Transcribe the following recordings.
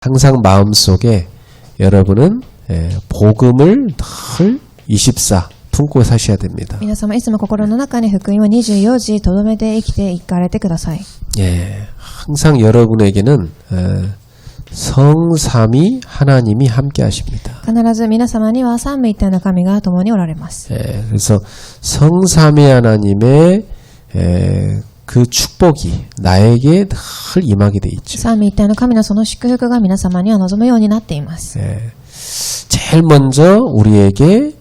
항상 마음속에 여러분은 복음을 늘 24 품고 사셔야 됩니다. 皆様いつも心の中に福音を24時とどめて生きていかれてください。 항상 여러분에게는 성삼위 하나님이 함께 하십니다. 必ず皆様には三位一体の神が共におられます。 그래서 성삼위 하나님의 그 축복이 나에게 늘 임하게 돼 있죠. 三位一体の神のその祝福が皆様には望むようになっています。 제일 먼저 우리에게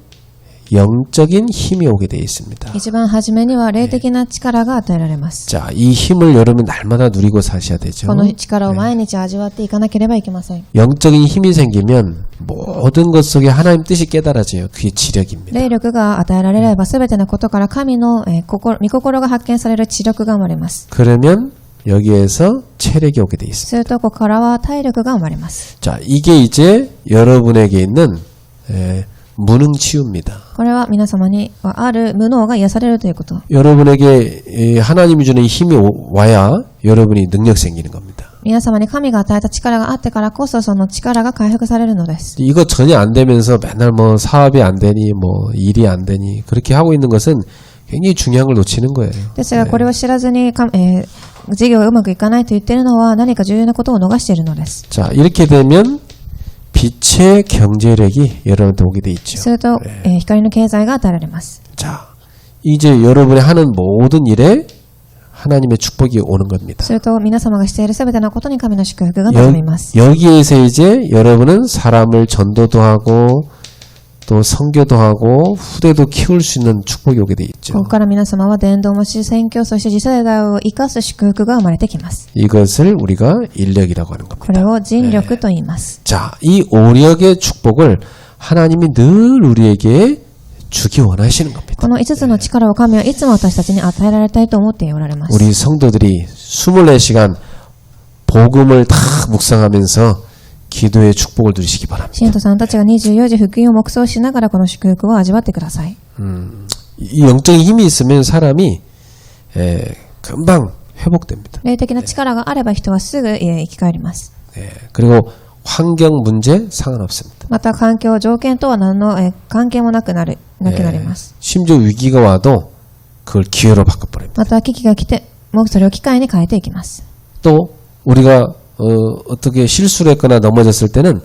영적인 힘이 오게 되어 있습니다. 一番初めには霊的な力が与えられます。 자, 이 힘을 여러분 날마다 누리고 사셔야 되죠. この力を毎日味わっていかなければいけません。 영적인 힘이 생기면 모든 것 속에 하나님 뜻이 깨달아져요. 그게 지력입니다. 霊力が与えられれば全てのことから神の御心が発見される知力が生まれます。 그러면 여기에서 체력이 오게 돼 있습니다. するとここからは体力が生まれます。 자, 이게 이제 여러분에게 있는 무능치유입니다. これは皆様にある無能が癒されるということ。 여러분에게 하나님이 주는 힘이 와야 여러분이 능력 생기는 겁니다. 皆様に神が与えた力があってからこそその力が回復されるのです。 이거 전혀 안 되면서 맨날 뭐 사업이 안 되니 뭐 일이 안 되니 그렇게 하고 있는 것은 굉장히 중요한 걸 놓치는 거예요. ですがこれを知らずに事業がうまくいかないと言っているのは何か重要なことを逃しているのです。 자, 이렇게 되면 빛의 경제력이 여러분한테 오게 돼 있죠. すると光の経済が与えられます。 자, 이제 여러분이 하는 모든 일에 하나님의 축복이 오는 겁니다. すると皆様がしているすべてのことに神の祝福が望みます。 여기에서 이제 여러분은 사람을 전도도 하고 또 선교도 하고 후대도 키울 수 있는 축복이 오게 돼 있죠. ここから皆様は伝道もし宣教そして次世代を生かす祝福が生まれてきます。 이것을 우리가 인력이라고 하는 こ 겁니다. れを人力と言います。 자, 이 오력의 축복을 하나님이 늘 우리에게 주기 원하시는 겁니다. この5つの力を神はいつも私たちに与えられたいと思っておられます。 우리 성도들이 24시간 복음을 다 묵상하면서 기도의 축복을 누리시기 바랍니다. 信徒さんたちが24時福音を黙想しながらこの祝福を味わってください。 이 영적인 힘이 있으면 사람이 금방 회복됩니다. 霊的な力があれば人はすぐ生き返ります。 그리고 환경 문제 상관없습니다. また環境条件とは何の関係もなくなります。 심지어 위기가 와도 그걸 기회로 바꿔버립니다. また危機が来てもそれを機会に変えていきます。 또 우리가 어떻게 실수를 했거나 넘어졌을 때는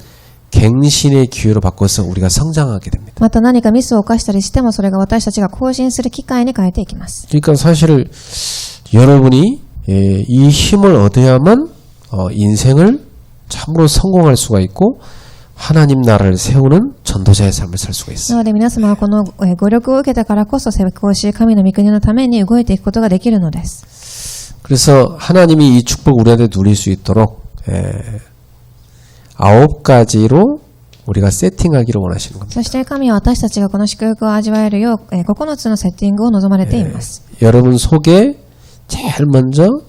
갱신의 기회로 바꿔서 우리가 성장하게 됩니다. また何かミスを犯したりしてもそれが私たちが更新する機会に変えていきます。 그러니까 사실 여러분이 이 힘을 얻어야만 인생을 참으로 성공할 수가 있고 하나님 나라를 세우는 전도자의 삶을 살 수가 な 있어요. ので皆様はこのご力を受けたからこそ成功し神の御国のために動いていくことができるのです。 그래서 하나님이 이 축복을 우리한테 누릴 수 있도록 9가지로 우리가 세팅하기를 원하시는 겁니다. そして神は私たちがこの祝福を味わえるよう9つのセッティングを望まれています。 여러분 속에 제일 먼저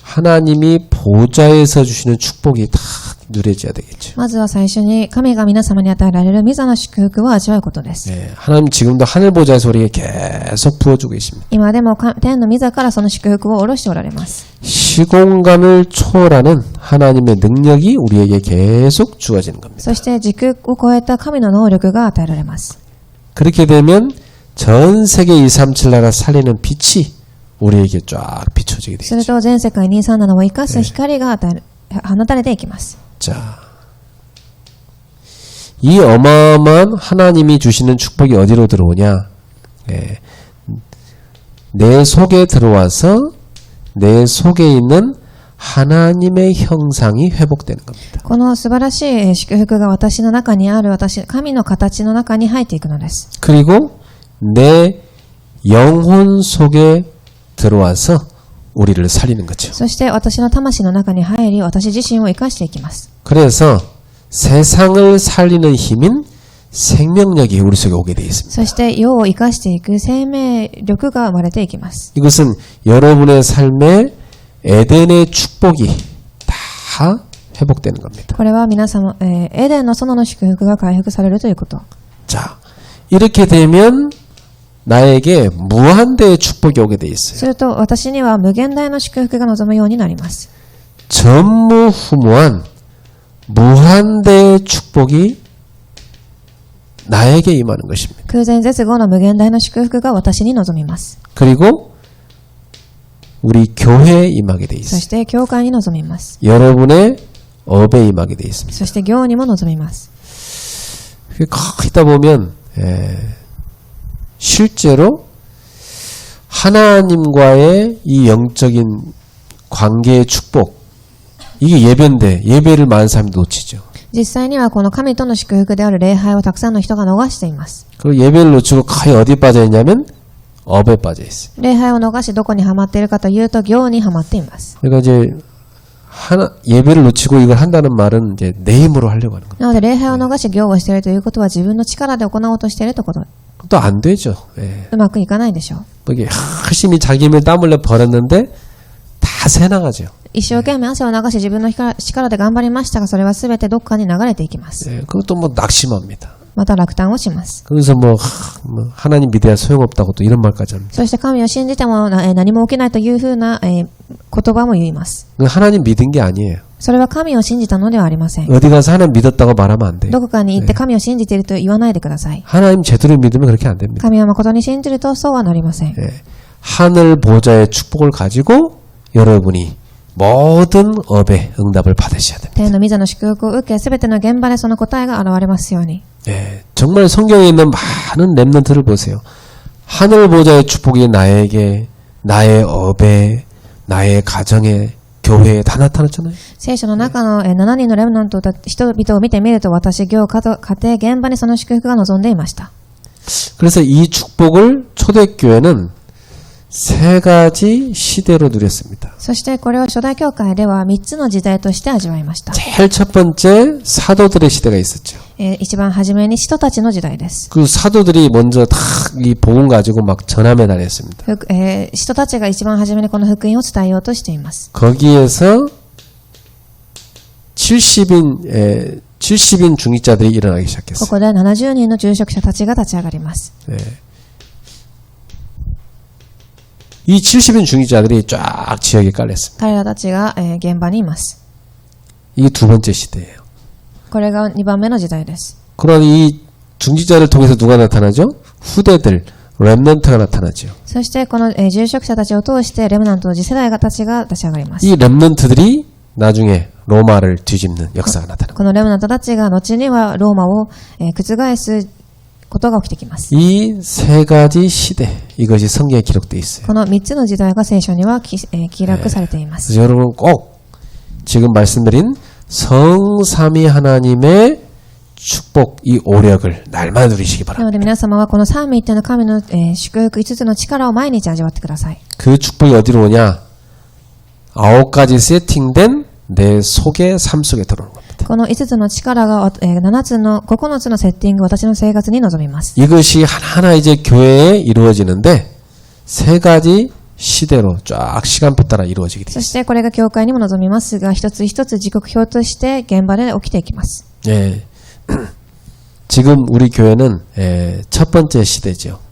하나님이 보좌에서 주시는 축복이 다 누려져야 되겠죠. まずは最初に神が皆様に与えられる御座の祝福を味わうことです。 하나님 지금도 하늘 보좌에서 우리에게 계속 부어주고 계십니다. 今でも天の御座からその祝福を下ろしておられます。 시공간을 초월하는 하나님의 능력이 우리에게 계속 주어지는 겁니다. そして時空を超えた神の能力が与えられます。 그렇게 되면 전 세계 237 나라 살리는 빛이 우리에게 쫙 비춰지게 する 되겠죠. と全世界237を生かす光が放たれていきます。 자, 이 어마어마한 하나님이 주시는 축복이 어디로 들어오냐? 내 속에 들어와서 내 속에 있는 하나님의 형상이 회복되는 겁니다. この素晴らしい祝福が私の中にある神の形の中に入っていくのです。 그리고 내 영혼 속에 들어와서 우리를 살리는 거죠. そして私の魂の中に入り私自身を生かしていきます。 그래서 세상을 살리는 힘인 생명력이 우리 속에 오게 되어 있습니다. そして世を生かしていく生命力が生まれていきます。 이것은 여러분의 삶에 에덴의 축복이 다 회복되는 겁니다. これは皆様、エデンの園の祝福が回復されるということ。 자, 이렇게 되면 나에게 무한대의 축복이 오게 돼 있어요. すると私には無限大の祝福が望むようになります。 전무후무한 무한대의 축복이 나에게 임하는 것입니다. 空前絶後の無限大の祝福が私に望みます。 그리고 우리 교회에 임하게 돼 そ 있어요. して教会に望みます。 여러분의 업에 임하게 돼 있습니다. そして行にも望みます。 있다 보면 실제로 하나님과의 이 영적인 관계의 축복, 이게 예배인데 예배를 많은 사람이 놓치죠. 実際にはこの神との祝福である礼拝をたくさんの人が逃しています。 그리고 예배를 놓치고 거의 어디 빠져 있냐면 업에 빠져 있어요. 礼拝を逃しどこにハマっているかというと行にハマっています。 그러니까 이제 예배를 놓치고 이걸 한다는 말은 이제 내 힘으로 하려고 하는 거예요. なので礼拝を逃し行をしているということは自分の力で行おうとしているということ。 또 안 되죠. 예. うまくいかないでしょう。 이게 열심히 자기 힘을 땀 흘려 벌었는데 다 새나가죠. 一生懸命汗を流し自分の力で頑張りましたがそれは全てどっかに流れていきます。 예. 그것도 뭐 낙심합니다. また落胆をします。 그래서 뭐 하나님 믿어야 소용없다고 또 이런 말까지 합니다. そして神を信じても何も起きないというふうな言葉も言います。 하나님 믿은 게 아니에요. それは神を信じたのではありません。 어디 가서 하나님 믿었다고 말하면 안 돼요. どこかに行って神を信じていると言わないでください。 하나님 제대로 믿으면 그렇게 안 됩니다. 神を誠に信じるとそうはなりません。 예. 하늘 보좌의 축복을 가지고 여러분이 모든 업의 응답을 받으셔야 됩니다. 天の御座の祝福を受け、すべての現場でその答えが現れますように。 예. 정말 성경에 있는 많은 렘넌트를 보세요. 하늘 보좌의 축복이 나에게, 나의 업에, 나의 가정에, 교회에 다 나타났잖아요. 聖書の中の7人のレムナントと人々を見てみると、私、業、家庭、現場にその祝福が望んでいました。 그래서 이 축복을 초대교회는 세 가지 시대로 누렸습니다. そしてこれを初代教会では3つの時代として味わいました。 제일 첫 번째 사도들의 시대가 있었죠. 一番初めに使徒たちの時代です。 그 사도들이 먼저 다 이 복음 가지고 막 전함에 다녔습니다. 使徒たちが一番初めにこの福音を伝えようとしています。 거기에서 70인 중직자들이 일어나기 こ 시작했어요. こで70人の住職者たちが立ち上がります。 네. 이 70인 중직자들이 쫙 지역에 깔렸습니다. 彼らたちが現場にいます。 이게 두 번째 시대예요. これが2番目の時代です。 그런 이 중직자를 통해서 누가 나타나죠? 후대들, 렘넌트가 나타나죠. そしてこの住職者たちを通してレムナントの次世代たちが立ち上がります。 이 렘넌트들이 나중에 로마를 뒤집는 역사가 나타납니다. このレムナントたちが後にはローマを覆すことが起きてきます。 이 세 가지 시대, 이것이 성경에 기록되어 있어요. この3つの時代が聖書には記録されています。 그래서 여러분 꼭 지금 말씀드린 성삼위 하나님의 축복, 이 오력을 날마다 누리시기 な 바랍니다. ので皆様はこの三位一体の神の祝福5つの力を毎日味わってください。 그 축복이 어디로 오냐? 9가지 세팅된 내 속의 삶 속에 들어오는 겁니다. この5つの力が9つのセッティング、私の生活に臨みます。 이것이 하나하나 이제 교회에 이루어지는데 세 가지 시대로 쫙 시간표 따라 이루어지게 そ 됩니다. してこれが教会にも臨みますが、一つ一つ時刻表として現場で起きていきます。 예. 지금 우리 교회는 첫 번째 시대죠.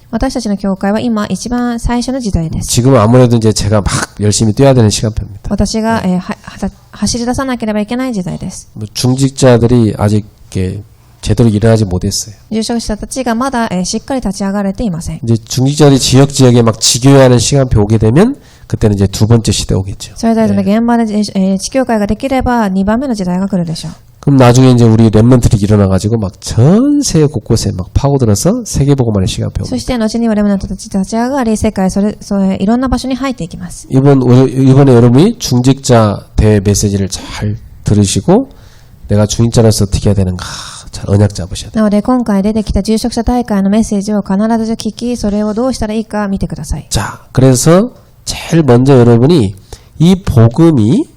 私たちの教会は今一番最初の時代です。 지금은 아무래도 이제 제가 막 열심히 뛰어야 되는 시간표입니다. 私が走り出さなければいけない時代です。 뭐 중직자들이 아직 이렇게 제대로 일어나지 못했어요. 住職者たちがまだしっかり立ち上がれていません。 이제 중직자들이 지역에 막 지교회하는 시간표 오게 되면 그때는 이제 두 번째 시대 오겠죠. それぞれの現場で地教会ができれば2番目の時代が来るでしょう。 그럼 나중에 이제 우리 렘넌트들이 일어나가지고 막 전 세계 곳곳에 막 파고들어서 세계복음하는 시간표 そして後にはレムナントたち立ち上がり、世界それいろんな場所に入っていきます。 이번에 여러분이 중직자 대회 메시지를 잘 들으시고 내가 중직자로서 어떻게 해야 되는가 잘 언약 잡으셔야 돼요. なので今回出てきた住職者大会のメッセージを必ず聞き、それをどうしたらいいか見てください。 자, 그래서 제일 먼저 여러분이 이 복음이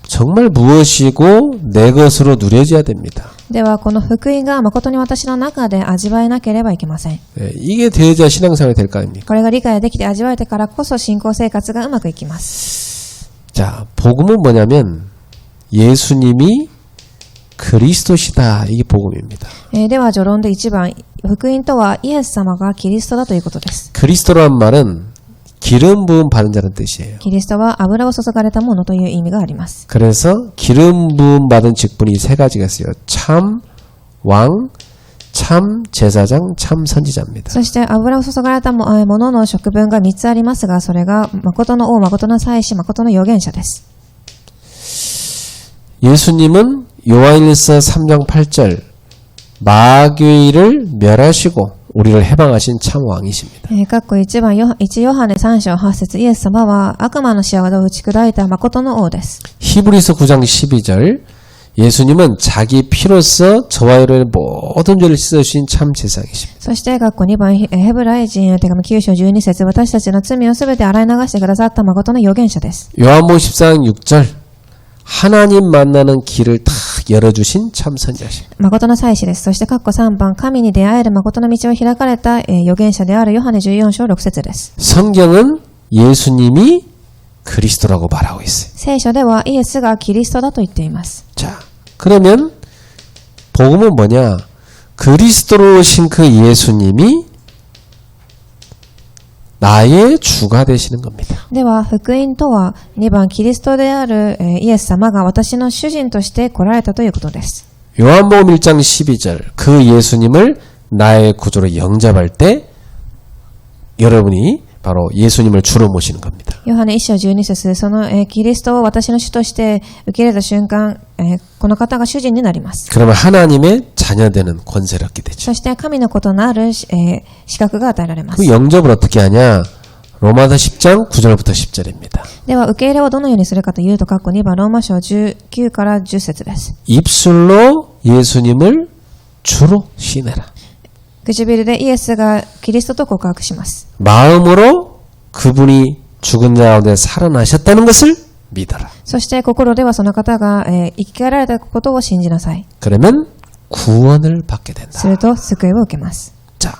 정말 무엇이고 내 것으로 누려져야 됩니다. ではこの福音が誠に私の中で味わえなければいけません。 네, 이게 되어야 신앙생활이 될 거 아닙니까? これが理解できて味わえてからこそ信仰生活がうまくいきます。 자, 복음은 뭐냐면 예수님이 그리스도시다. 이게 복음입니다. では序論で1番、福音とはイエス様がキリストだということです。 그리스도란 말은 기름 부음 받은 자는 뜻이에요. キリストは油を注がれたものという意味があります。 그래서 기름 부음 받은 직분이 세 가지가 있어요. 참 왕, 참 제사장, 참 선지자입니다. そして油を注がれたものの職分が3つありますが、それが誠の王、誠の祭司、誠の預言者です。 예수님은 요한일서 3장 8절 마귀를 멸하시고 우리를 해방하신 참 왕이십니다. 括弧1番、1ヨハネ3章8節イエス様は悪魔の仕業を打ち砕いた誠の王です。 히브리서 9장 12절 예수님은 자기 피로써 저와 여러분의 모든 죄를 씻어주신 참 제사장이십니다. そして括弧2番、ヘブライ人へ手紙9章12節私たちの罪をすべて洗い流してくださった誠の預言者です。 요한복음 14장 6절 하나님 만나는 길을 다 열어주신 참 선지자십니다. 誠の祭司です。そして括弧3番、神に出会える誠の道を開かれた預言者であるヨハネ14章6節です。 성경은 예수님이 그리스도라고 말하고 있어요. 聖書ではイエスがキリストだと言っています。 자, 그러면 복음은 뭐냐? 그리스도로 오신 그 예수님이 나의 주가 되시는 겁니다. では福音とは2番キリストであるイエス様が私の主人として来られたということです。 요한복음 1장 12절 그 예수님을 나의 구주로 영접할 때 여러분이 바로 예수님을 주로 모시는 겁니다. ヨハネ1章12節そのキリストを私の主として受け入れた瞬間この方が主人になります。 그러면 하나님의 자녀되는 권세를 얻게 되죠. そして神のことのある資格が与えられます。 그 영접을 어떻게 하냐? 로마서 10장 9절부터 10절입니다. では受け入れをどのようにするかというと括弧2番ローマ書19から10節です。 입술로 예수님을 주로 시인해라. 唇でイエスがキリストと告白します。 마음으로 그분이 죽은 자 가운데 살아나셨다는 것을 믿어라. そして心ではその方が生き返られたことを信じなさい。 그러면 구원을 받게 된다. すると救いを受けます。 자,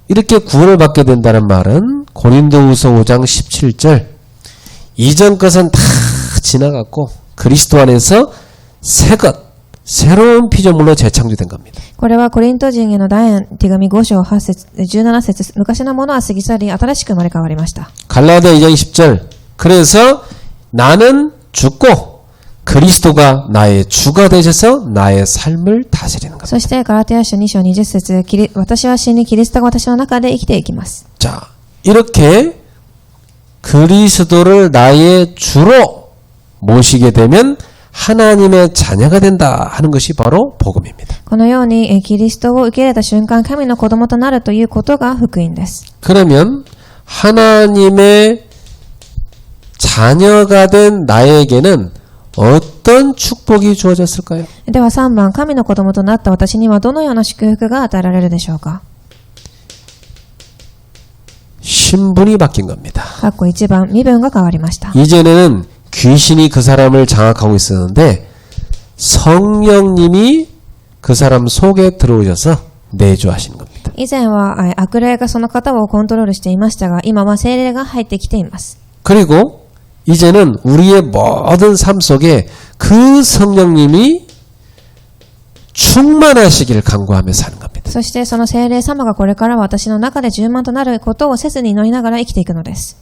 이렇게 구원을 받게 된다는 말은 고린도후서 5장 17절 이전 것은 다 지나갔고 그리스도 안에서 새것 새로운 피조물로 재창조된 겁니다. これはコリント人への第手紙5章8節17節昔のものは過ぎ去り新しく生まれ変わりました。 갈라디아 2장 10절 그래서 나는 죽고 그리스도가 나의 주가 되셔서 나의 삶을 다스리는 겁니다. そしてガラテヤ書2章20節私は死にキリストが私の中で生きていきます。 자, 이렇게 그리스도를 나의 주로 모시게 되면 하나님의 자녀가 된다 하는 것이 바로 복음입니다. このようにキリストを受け入れた瞬間神の子供となるということが福音です。 그러면 하나님의 자녀가 된 나에게는 어떤 축복이 주어졌을까요? では3番神の子供となった私にはどのような祝福が与えられるでしょうか。 신분이 바뀐 겁니다. 括弧1番身分が変わりました。 이전에는 귀신이 그 사람을 장악하고 있었는데 성령님이 그 사람 속에 들어오셔서 내주하시는 겁니다. 以前は悪霊がその方をコントロールしていましたが今は聖霊が入ってきています。 그리고 이제는 우리의 모든 삶 속에 그 성령님이 충만하시기를 간구하며 사는 겁니다. そしてその聖霊様がこれから私の中で充満となることをせずに祈りながら生きていくのです。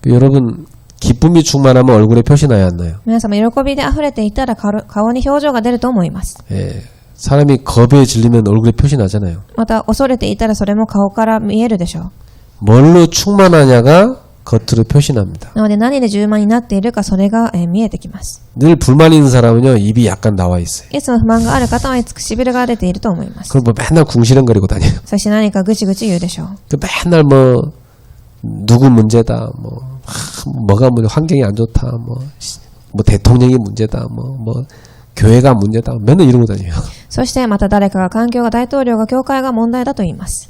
여러분 기쁨이 충만하면 얼굴에 표시 나야 안 나요? 皆様喜びで溢れていたら顔に表情が出ると思います。 예, 사람이 겁에 질리면 얼굴에 표시 나잖아요. また恐れていたらそれも顔から見えるでしょう。 뭘로 충만하냐가 겉으로 표시납니다. なので何で充満になっているかそれが見えてきます。 늘 불만 있는 사람은요 입이 약간 나와 있어요. いつも不満がある方はいつ唇が出ていると思います。 그럼 뭐 맨날 궁시렁거리고 다녀요. そして何かぐちぐち言うでしょう。 그 맨날 뭐 누구 문제다 뭐가 문제 환경이 안 좋다 뭐 대통령이 문제다 뭐 교회가 문제다 맨날 이러고 다녀요. そしてまた誰かが環境が大統領が教会が問題だと言います。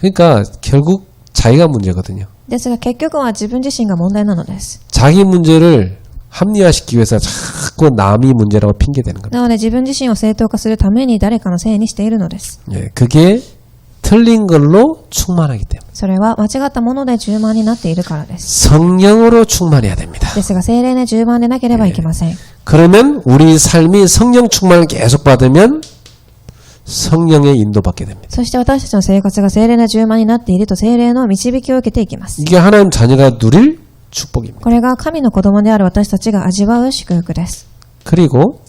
그러니까 결국 자기가 문제거든요. ですが結局は自分自身が問題なのです。 자기 문제를 합리화시키기 위해서 자꾸 남이 문제라고 핑계대는 겁니다. なので自分自身を正当化するために誰かのせいにしているのです。 예, 그게 틀린 걸로 충만하기 때문에 それは間違ったもので充満になっているからです。 성령으로 충만해야 됩니다. ですが聖霊で充満でなければいけません。 그러면 우리 삶이 성령 충만을 계속 받으면 성령의 인도받게 됩니다. そして私たちの生活が聖霊の充満になっていると聖霊の導きを受けていきます。 이게 하나님 자녀가 누릴 축복입니다. これが神の子供である私たちが味わう祝福です。 그리고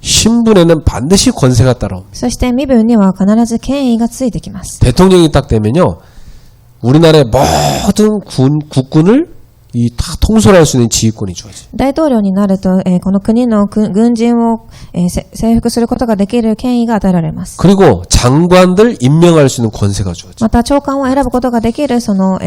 신분에는 반드시 권세가 따라옵니다. そして身分には必ず権威がついてきます。 대통령이 딱 되면요, 우리나라의 모든 국군을 다 통솔할 수 있는 지휘권이 주어져요. 大統領になると、この国の軍人を、征服することができる権威が与えられます。 그리고 장관들 임명할 수 있는 권세가 주어져요. また長官を選ぶことができるその、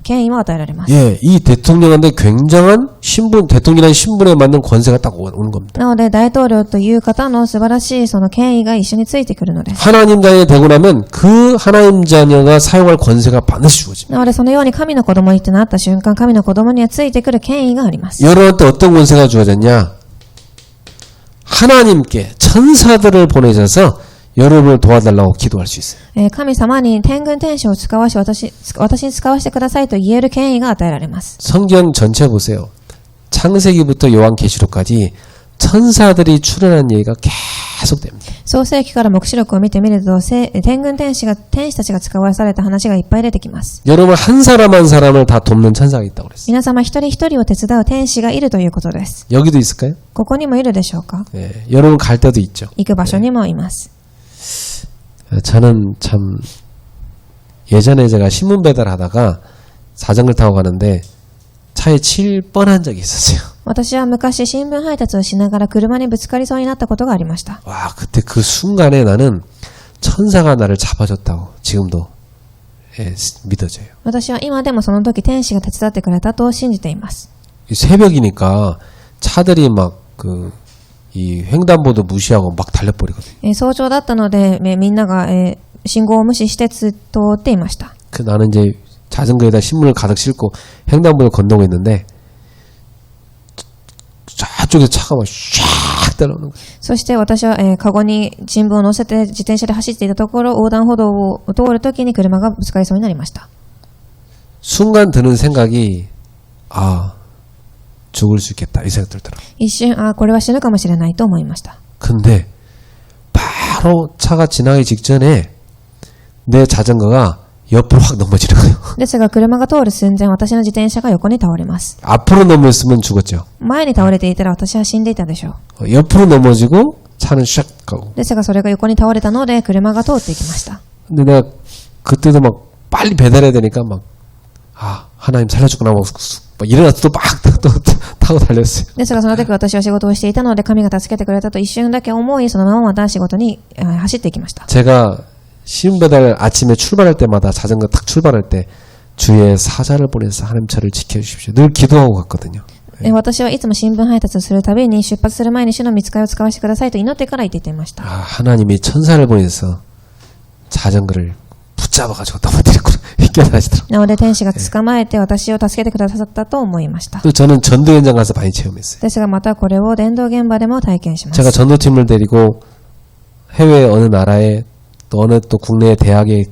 権威も与えられます。 예, 이 대통령한테 굉장한 신분, 대통령이라는 신분에 맞는 권세가 딱 오는 겁니다. なので大統領という方の素晴らしいその権威が一緒についてくるのです。 하나님 자녀가 되고 나면 그 하나님 자녀가 사용할 권세가 반드시 주어집니다. なのでそのように神の子供になった瞬間、神の子供にはついてくる権威があります。 여러분한테 어떤 권세가 주어졌냐? 하나님께 천사들을 보내셔서 여러분을 도와달라고 기도할 수 있어요. 神様に天軍天使を使わし私に使わせてくださいと言える権威が与えられます。 성경 전체 보세요. 창세기부터 요한계시록까지 천사들이 출현한 얘기가 계속됩니다. 創世記から黙示録を見てみると、天軍天使たちが使わされた話がいっぱい出てきます。 여러분 한 사람 한 사람을 다 돕는 천사가 있다고 그랬어요. 皆様一人一人を手伝う天使がいるということです。 여기도 있을까요? ここにもいるでしょうか？ 예, 여러분 갈 때도 있죠. 行く場所にもいます。 저는 참 예전에 제가 신문 배달하다가 자전거를 타고 가는데 차에 칠 뻔한 적이 있었어요. 私は昔新聞配達をしながら車にぶつかりそうになったことがありました。 와, 그때 그 순간에 나는 천사가 나를 잡아줬다고 지금도 믿어져요. 私は今でもその時天使が手伝ってくれたと信じています。 새벽이니까 차들이 막 이 횡단보도 무시하고 막 달려버리거든요. 早朝だったので、みんなが、信号を無視して通っていました。 나는 이제 자전거에다 신문을 가득 싣고 횡단보도 건너고 있는데 저쪽에 차가 막 쫙 따라오는 거예요. そして私は、カゴに新聞を乗せて自転車で走っていたところ、横断歩道を通るときに車がぶつかりそうになりました。 순간 드는 생각이 죽을 수 있겠다 이 생각 들더라고요. 一瞬、これは死ぬかもしれないと思いました。 근데 바로 차가 지나기 직전에 내 자전거가 옆으로 확 넘어지는 거예요. ですが車が通る寸前、私の自転車が横に倒れます。 앞으로 넘어졌으면 죽었죠. 前に倒れていたら私は死んでいたでしょう。 옆으로 넘어지고 차는 샥 가고. ですがそれが横に倒れたので車が通っていきました。 근데 내가 그때도 막 빨리 배달해야 되니까 막 하나님 살려주구나 막 일어나서 또 타고 달렸어요. ですがその時私は仕事をしていたので神が助けてくれたと一瞬だけ思い、そのまままた仕事に走っていきました。 제가 신배달 아침에 출발할 때마다 자전거 탁 출발할 때 주의 사자를 보내서 하나님 저를 지켜주십시오. 늘 기도하고 갔거든요. 私はいつも新聞配達をするたびに出発する前に主の御使いを使わせてくださいと祈ってから言っていました。 하나님이 천사를 보내서 자전거를 붙잡아가지고 넘어뜨렸구나. 깨달으시더라고요. なので天使が捕まえて私を助けてくださったと思いました。 또 저는 전도 현장 가서 많이 체험했어요. ですがまたこれを伝道現場でも体験します。 제가 전도팀을 데리고 해외 어느 나라에 또 어느 또 국내 대학에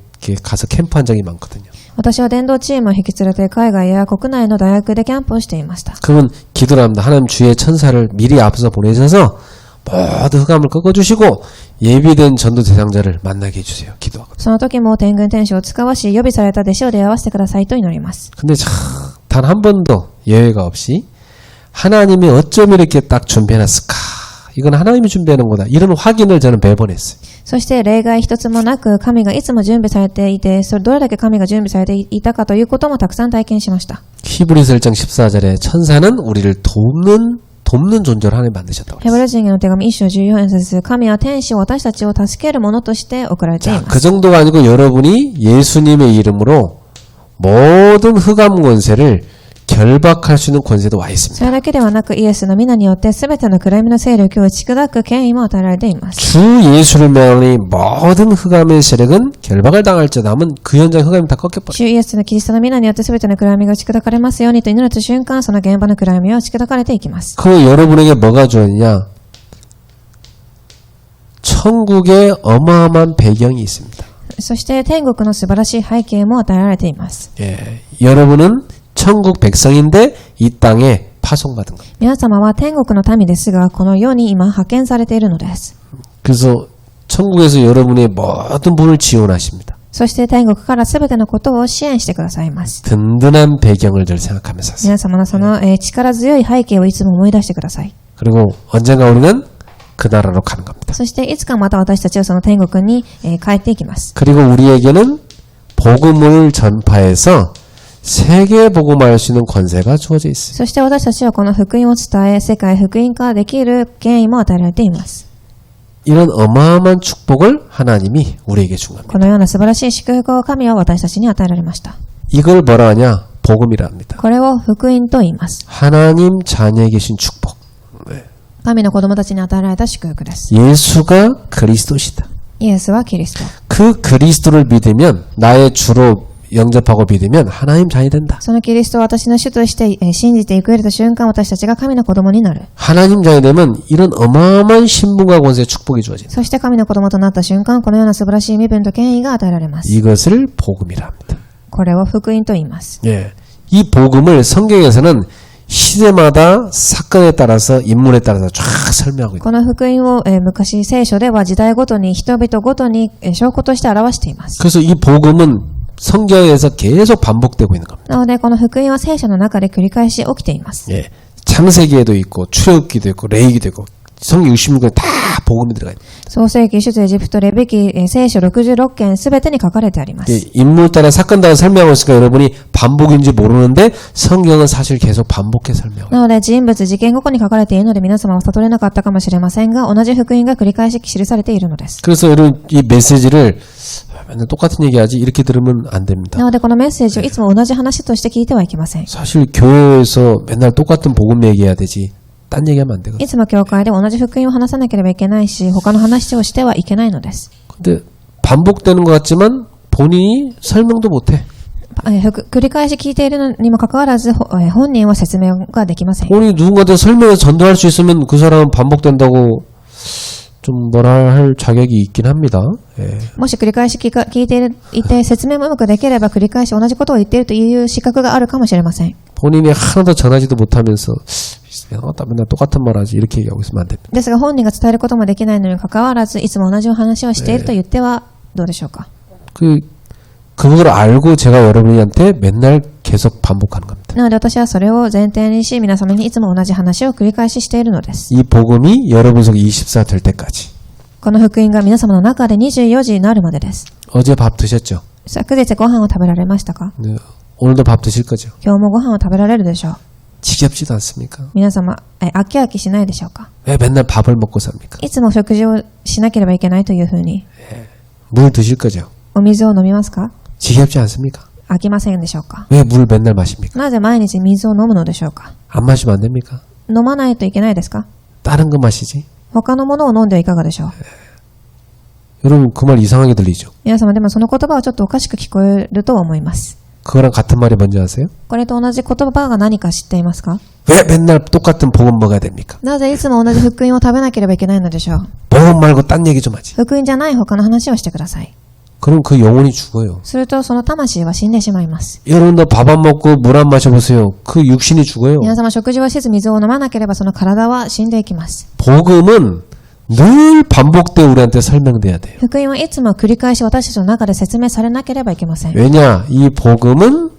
가서 캠프한 적이 많거든요. 私は伝道チームを引き連れて海外や国内の大学でキャンプをしていました。 그러면 기도를 합니다. 하나님 주의 천사를 미리 앞서서 보내셔서 모든 흑암을 꺾어주시고 예비된 전도 대상자를 만나게 해주세요. 기도하거든요. その時も天軍天使を使わし予備された弟子を出会わせてくださいと祈ります。 근데 단 한 번도 예외가 없이 하나님이 어쩜 이렇게 딱 준비해놨을까? 이건 하나님이 준비해놓은 거다. 이런 확인을 저는 매번 했어요. そして例外一つもなく神がいつも準備されていて、それどれだけ神が準備されていたかということもたくさん体験しました。 히브리서 1장 14절에 천사는 우리를 돕는 존재로 하나님 만드셨다고 ヘブル人への手紙1章14節、神は天使を私たちを助けるものとして送られています。 그 정도가 아니고 여러분이 예수님의 이름으로 모든 흑암 권세를 결박할 수 있는 권세도 와 そ 있습니다. れだけではなくイエスの皆によって全ての暗闇の勢力を打ち砕く権威も与えられています。 주 예수를 명하니 모든 흑암의 세력은 결박을 당할지어다 하면 그 현장 흑암이 다 꺾여버려요. 主イエスのキリストの皆によって全ての暗闇が打ち砕かれますようにと祈る瞬間、その現場の暗闇は打ち砕かれていきます。 그 여러분에게 뭐가 주었냐? 천국의 어마어마한 배경이 있습니다. そして天国の素晴らしい背景も与えられています。 예, 여러분은 천국 백성인데 이 땅에 파송받은 겁니다. 皆様は天国の民ですが、この世に今派遣されているのです。 그래서 천국에서 여러분의 모든 분을 지원하십니다. そして天国からすべてのことを支援してくださいます。 든든한 배경을 늘 생각하면서 하세요. 皆様のその、力強い背景をいつも思い出してください。 그리고 언젠가 우리는 그 나라로 가는 겁니다. そしていつかまた私たちはその天国に、帰っていきます。 그리고 우리에게는 복음을 전파해서 세계 복음화할 수 있는 권세가 주어져 있어요. そして私たちはこの福音を伝え、世界福音化できる権威も与えられています。 이런 어마어마한 축복을 하나님이 우리에게 준 겁니다. このような素晴らしい祝福を神は私たちに与えられました。 이걸 뭐라 하냐? 복음이라 합니다. これを福音と言います。 하나님 자녀에 계신 축복. 神の子供たちに与えられた祝福です。 예수가 그리스도시다. イエスはキリスト。 그 그리스도를 믿으면 나의 주로 영접하고 믿으면 하나님 자녀이 된다. そのキリストを私の主として、信じていくれた瞬間、私たちが神の子供になる。 하나님 자녀이 되면 이런 어마어마한 신분과 권세 축복이 주어진다. そして神の子供となった瞬間、このような素晴らしい身分と権威が与えられます。 이것을 복음이라 합니다. これを福音と言います。 예. 이 복음을 성경에서는 시대마다 사건에 따라서 인물에 따라서 쫙 설명하고 있다. この福音を、昔聖書では時代ごとに人々ごとに、証拠として表しています。 그래서 이 복음은 성경에서 계속 반복되고 있는 겁니다. なのでこの福音は聖書の中で繰り返し起きています。 예. 창세기에도 있고 출애굽기도 있고 레위기도 있고 성경 66권 다 복음이 들어가 있다. 創世記、出エジプト、レビ記、聖書66卷すべてに書かれてあります。 예. 인물 따라 사건 따라 설명하고 있으니까 여러분이 반복인지 모르는데 성경은 사실 계속 반복해 설명해요. なので人物、事件ごとに書かれているので皆様は悟れなかったかもしれませんが、同じ福音が繰り返し記されているのです。 그래서 여러분 이 메시지를 맨날 똑같은 얘기하지 이렇게 들으면 안 됩니다. なのでこのメッセージをいつも同じ話として聞いてはいけません。 사실 교회에서 맨날 똑같은 복음 얘기해야 되지 딴 얘기하면 안 되거든요. いつも教会で同じ福音を話さなければいけないし、他の話をしてはいけないのです。 근데 반복되는 것 같지만 본인이 설명도 못해. 繰り返し聞いているのにもかかわらず、本人は説明ができません。 본인이 누군가한테 설명해서 전도할 수 있으면 그 사람은 반복된다고 좀 뭐라 할 자격이 있긴 합니다. 예. もし繰り返し聞いていて説明もうまくできれば繰り返し同じことを言っているという資格があるかもしれません。 본인이 하나도 전하지도 못하면서 맨날 똑같은 말 하지 이렇게 얘기하고 있으면 안 됩니다. ですが本人が伝えることもできないのにかかわらずいつも同じお話をしていると言ってはどうでしょうか。 그걸 알고 제가 여러분한테 맨날 계속 반복하는 겁니다. なので私はそれを前提にし皆様にいつも同じ話を繰り返ししているのです。 이 복음이 여러분 속에 24 될 때까지. この福音が皆様の中で24時になるまでです。 어제 밥 드셨죠? 昨日ご飯を食べられましたか？ 네, 오늘도 밥 드실 거죠? 今日もご飯を食べられるでしょう。 지겹지도 않습니까? 皆様、飽き飽きしないでしょうか？ 왜 맨날 밥을 먹고 삽니까? いつも食事をしなければいけないというふうに。 물 드실 거죠? お水を飲みますか？ 지겹지 않습니까? 飽きませんでしょうか？ 왜 물 맨날 마십니까? なぜ毎日水を飲むのでしょうか？ 안 마시면 안 됩니까? 飲まないといけないですか？ 다른 거 마시지? 他のものを飲んではいかがでしょう？ 여러분 그 말 이상하게 들리죠? 皆様でもその言葉はちょっとおかしく聞こえると思います。 그거랑 같은 말이 뭔지 아세요? これと同じ言葉が何か知っていますか？ 왜 맨날 똑같은 복음 먹어야 됩니까? なぜいつも同じ福音を食べなければいけないのでしょう？ 복음 말고 딴 얘기 좀 하지. 福音じゃない他の話をしてください。 그럼 그 영혼이 죽어요. するとその魂は死んでしまいます。 여러분도 밥 안 먹고 물 안 마셔보세요. 그 육신이 죽어요. 皆様食事をせず水を飲まなければその体は死んでいきます。 복음은 늘 반복돼 우리한테 설명돼야 돼요. 福音はいつも繰り返し私たちの中で説明されなければいけません。 왜냐? 이 복음은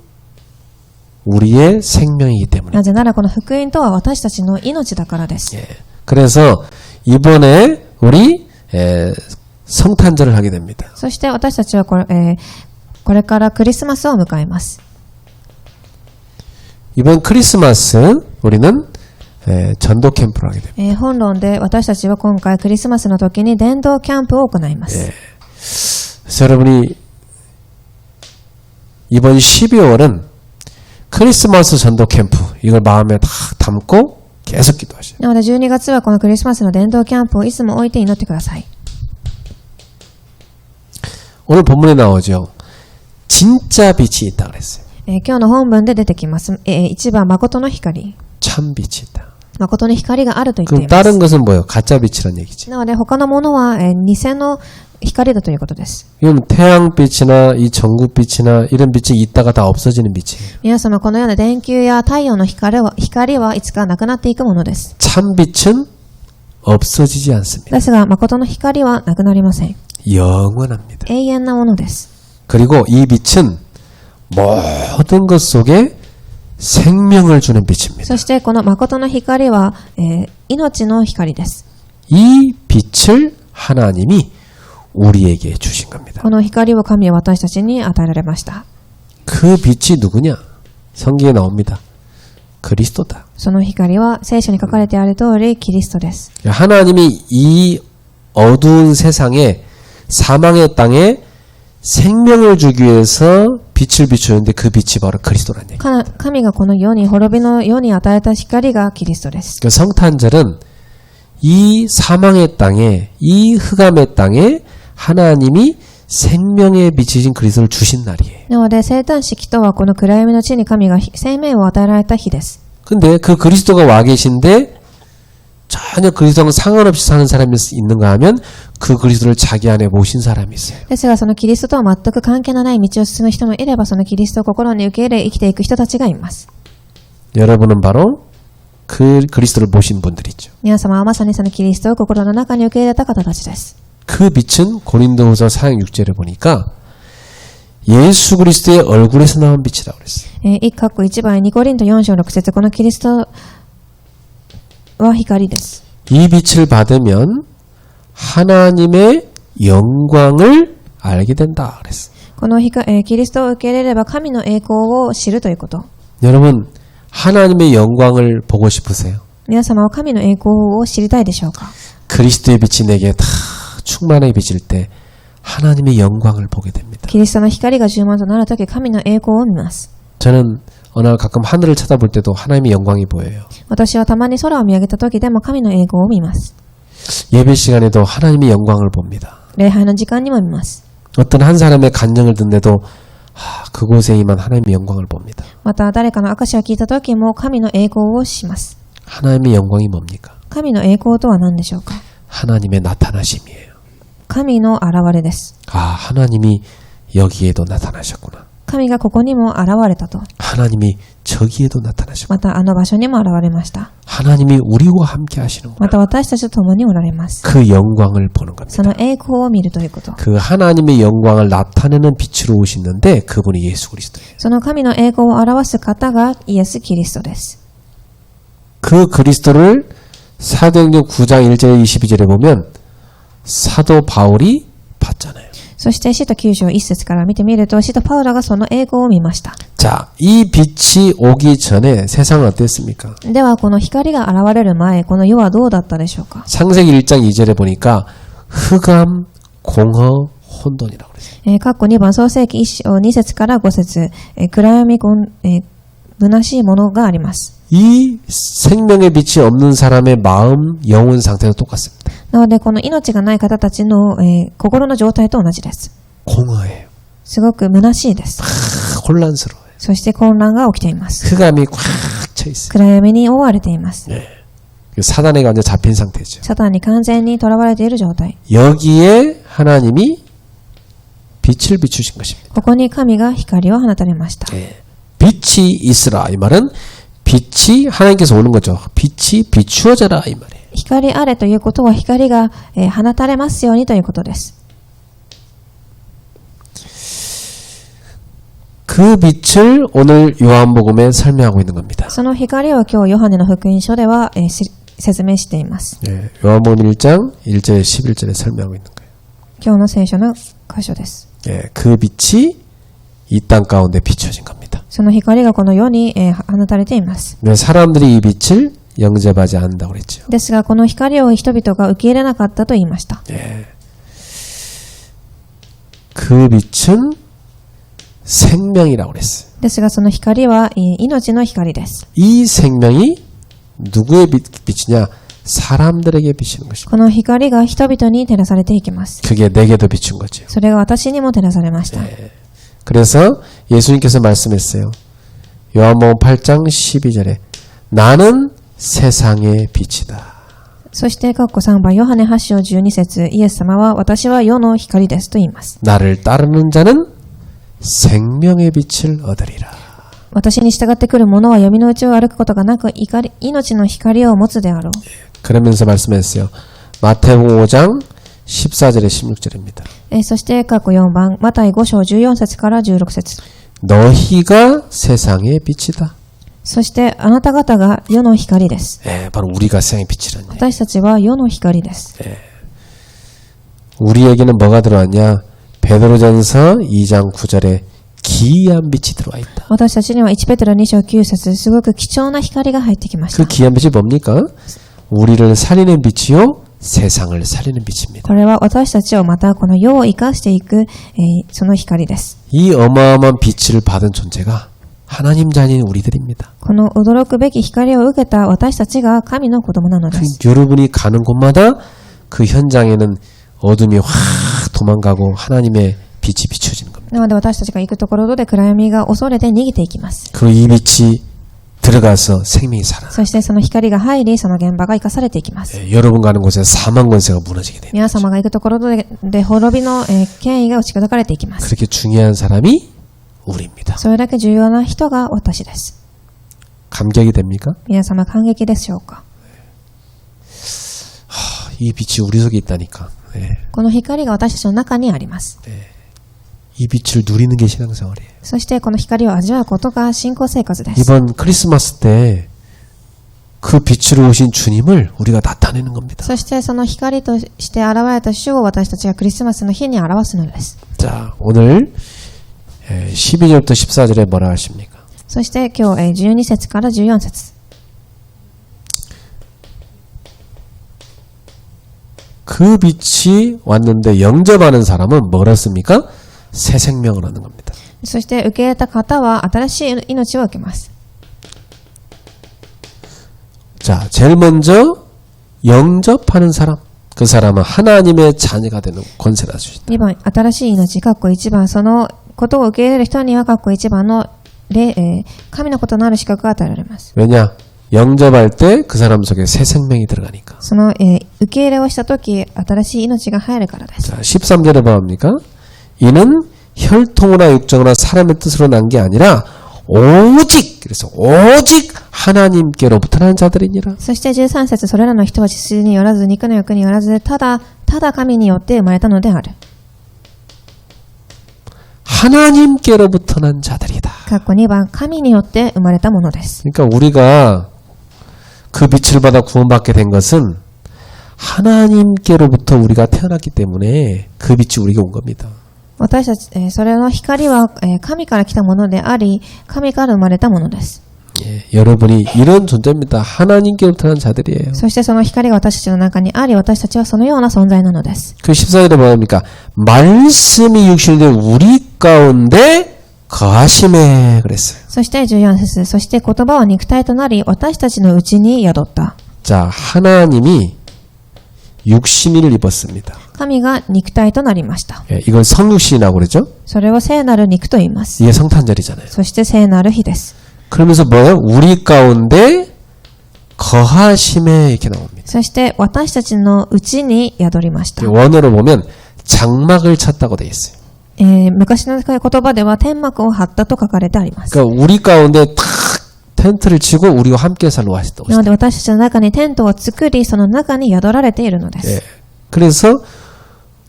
우리의 생명이기 때문에. なぜならこの福音とは私たちの命だからです。 예. 그래서 이번에 우리 성탄절을 하게 됩니다. そして私たちはこれからクリスマスを迎えます。 이번 크리스마스 우리는 전도 캠프를 하게 됩니다. 本論で私たちは今回クリスマスの時に伝道キャンプを行います。 그래서 여러분이 이번 12월은 크리스마스 전도 캠프 이걸 마음에 다 담고 계속 기도하셔요. なので12月はこのクリスマスの伝道キャンプをいつも置いて祈ってください。 오늘 본문에 나오죠. 진짜 빛이 있다 그랬어요. 今日の本文で出てきます。一番誠の光。 참 빛이 있다. 誠の光があると言ってい 그럼 ます。 다른 것은 뭐예요? 가짜 빛이란 얘기지. なので他のものは偽の光だということです。 이건 태양빛이나 이 전구빛이나 이런 빛이 있다가 다 없어지는 빛이에요. 皆様このような電球や太陽の光はいつかなくなっていくものです。 참 빛은 없어지지 않습니다. ですが、誠の光はなくなりません。 영원합니다. 永遠なものです。 그리고 이 빛은 모든 것 속에 생명을 주는 빛입니다. そしてこの誠の光は、命の光です。 이 빛을 하나님이 우리에게 주신 겁니다. この光を神は私たちに与えられました。 그 빛이 누구냐? 성경에 나옵니다. 그리스도다. その光は聖書に書かれてある通りキリストです。 하나님이 이 어두운 세상에 사망의 땅에 생명을 주기 위해서 빛을 비추는데 그 빛이 바로 그리스도라는 얘기. 神がこの世に滅びの世に与えた光がキリストです。 그 성탄절은 이 사망의 땅에 이 흑암의 땅에 하나님이 생명의 빛이신 그리스도를 주신 날이에요. なので生誕式とはこの暗闇の地に神が生命を与えられた日です。 근데 그 그리스도가 와 계신데 전혀 그리스도랑 상관없이 사는 사람이 있는가 하면 그 그리스도를 자기 안에 모신 사람이 있어요. ですがそのキリストとは全く関係のない道を進む人もいればそのキリストを心に受け入れ生きていく人たちがいます。 여러분은 바로 그 그리스도를 모신 분들이죠. 皆様はまさにそのキリストを心の中に受け入れた方たちです。 그 빛은 고린도후서 4장 6절에 보니까 예수 그리스도의 얼굴에서 나온 빛이라고 그랬어요. 1番2コリント4章6節このキリストは光です。 이 빛을 받으면 하나님의 영광을 알게 된다 그랬어요. このキリストを受け入れれば神の栄光を知るということ。 여러분 하나님의 영광을 보고 싶으세요? 皆様は神の栄光を知りたいでしょうか。 그리스도의 빛이 내게 다 충만하게 비칠 때 하나님의 영광을 보게 됩니다. キリストの光が充満となるとき神の栄光を見ます。 저는 어느 날 가끔 하늘을 쳐다볼 때도 하나님의 영광이 보여요. 私はたまに空を見上げたときでも神の栄光を見ます。 예배 시간에도 하나님의 영광을 봅니다. 礼拝の時間にも見ます。 어떤 한 사람의 간증을 듣는데도 그곳에 임한 하나님의 영광을 봅니다. また誰かの証を聞いたときも神の栄光をします。 하나님의 영광이 뭡니까? 神の栄光とは何でしょうか。 하나님의 나타나심이에요. 神の現れです。 하나님이 여기에도 나타나셨구나. 神がここにも現れたと。 하나님이 저기에도 나타나셨구나. またあの場所にも現れました。 하나님이 우리와 함께 하시는구나. また私たちと共におられます。 그 영광을 보는 そ 겁니다. の栄光を見るということ。 그 하나님의 영광을 나타내는 빛으로 오시는데 그분이 예수 그리스도예요. その神の栄光を表す方がイエス・キリストです。 그 그리스도를 사도행전 9장 1절 22절에 보면 사도 바울이 봤잖아요. そして使徒9章1節から見てみると使徒パウロがその栄光を見ました。 자, 이 빛이 오기 전에 세상은 어땠습니까? ではこの光が現れる前この世はどうだったでしょうか。 창세기 1장 2절에 보니까 흑암, 공허, 혼돈이라고 그랬어요. 括弧2番創世記1章2節から5節、暗闇、虚しいものがあります。 이 생명의 빛이 없는 사람의 마음, 영혼 상태도 똑같습니다. なのでこの命がない方たちの、心の状態と同じです。 공허해요. すごく虚しいです。 혼란스러워요. そして混乱が起きています。 흑암이 꽉 차 있어요. 暗闇に覆われています。 사단에게 완전 잡힌 상태죠. サタンに完全に囚われている状態。 여기에 하나님이 빛을 비추신 것입니다. ここに神が光を放たれました。 빛이 있으라 이 말은 빛이 하나님께서 오는 거죠. 빛이 비추어져라 이 말이에요. 光あれということは光が、放たれますようにということです。 그 빛을 오늘 요한복음에 설명하고 있는 겁니다. その光を今日ヨハネの福音書では、説明しています。 요한복음 1장 1절 11절에 설명하고 있는 거예요. 今日の聖書の箇所です。 그 빛이 이 땅 가운데 비춰진 겁니다. その光がこの世に、放たれています。 사람들이 이 빛을 영접하지 않는다고 그랬죠. ですがこの光を人々が受け入れなかったと言いました。 그 빛은 생명이라고 그랬어요. ですがその光は、命の光です。 이 생명이 누구의 빛이냐? 사람들에게 비치는 것입니다. この光が人々に照らされていきます。 그게 내게도 비춘 거죠. それが私にも照らされました。 그래서 예수님께서 말씀했어요. 요한복음 8장 12절에 나는 세상의 빛이다. そして括弧3番ヨハネ8章12節イエス様は私は世の光ですと言います。 나를 따르는 자는 생명의 빛을 얻으리라. 私に従ってくる者は闇のうちを歩くことがなく命の光を持つであろう。 그러면서 말씀했어요. 마태복음 5장 14절에 16절입니다. そして過去4番、マタイ5章14節から16節。 너희가 세상의 빛이다. そしてあなた方が世の光です。 바로 우리가 세상의 빛이라는 얘기. 私たちは世の光です。 우리에게는 뭐가 들어왔냐? 베드로전서 2장 9절에 기이한 빛이 들어와 있다. 私たちには1ペテロ2章9節、すごく貴重な光が入ってきまし 그 た。 기이한 빛이 뭡니까? 우리를 살리는 빛이요, 세상을 살리는 빛입니다. これは私たちをまたこの世を生かしていく、その光です。 이 어마어마한 빛을 받은 존재가 하나님 자녀인 우리들입니다. この驚くべき光を受けた私たちが神の子供なのです。 여러분이 가는 곳마다 그 현장에는 어둠이 확 도망가고 하나님의 빛이 비춰지는 겁니다. なので私たちが行くところで暗闇が恐れて逃げていきます。 그리고 이 빛이 들어가서 생명이 살아. そしてその光が入り、その現場が生かされていきます。 여러분 가는 곳에 사망 권세가 무너지게 됩니다. 皆様が行くところで滅びの権威が打ち砕かれていきます。 그렇게 중요한 사람이 우리입니다. それだけ重要な人が私です。 감격이 됩니까? 皆様感激でしょうか。 이 빛이 우리 속에 있다니까. この光が私たちの中にあります。 이 빛을 누리는 게 신앙생활이에요. そしてこの光を味わうことが信仰生活です。 이번 크리스마스 때 그 빛으로 오신 주님을 우리가 나타내는 겁니다. そしてその光として現れた主を私たちがクリスマスの日に表すのです。 자, 오늘 12절부터 14절에 뭐라 하십니까? そして今日12節から14節。 그 빛이 왔는데 영접하는 사람은 뭘 얻습니까? 새 생명을 얻는 겁니다. そして受け入れた方は新しい命を受けます。 자, 제일 먼저 영접하는 사람. 그 사람은 하나님의 자녀가 되는 권세를 주신다. 2番、新しい命、1番、そのことを受け入れる人には1番の神のことのある資格が与えられます。 왜냐? 영접할 때 그 사람 속에 새 생명이 들어가니까. その、受け入れをしたとき、新しい命が入るからです。 자, 13절에 뭐합니까? 이는 혈통이나 육정이나 사람의 뜻으로 난 게 아니라 오직, 그래서 오직 하나님께로부터 난 자들이니라. そして13節、それらの人は血筋によらず、肉の欲によらず、ただ神によって生まれたのである。 하나님께로부터 난 자들이다. 2番、神によって生まれたものです。 그러니까 우리가 그 빛을 받아 구원받게 된 것은 하나님께로부터 우리가 태어났기 때문에 그 빛이 우리에게 온 겁니다. 私たち、それの光は神から来たものであり、神から生まれたものです。 예, 여러분이 이런 존재입니다. 하나님께로부터 난 자들이에요. そしてその光が私たちの中にあり、私たちはそのような存在なのです。 그 14절에 뭐합니까? 말씀이 육신이 된 우리 가운데 거하심에 그랬어요. そして14節、そして言葉は肉体となり、私たちのうちに宿った。 자, 하나님이 육신을 입었습니다. 神が肉体となりました。 예, 이걸 성육신이라고 그러죠? それを聖なる肉と言います。 이게 성탄절이잖아요. そして聖なる日です。 그러면서 뭐예요? 우리 가운데 거하심에 이렇게 나옵니다. そして私たちのうちに宿りました。 원어로 보면 장막을 쳤다고 돼 있어요. 昔の言葉では天幕を張ったと書かれてあります。 그러니까 우리 가운데 탁 텐트를 치고 우리와 함께 살러 왔다. なので私たちの中にテントを作り、その中に宿られているのです。 예. 그래서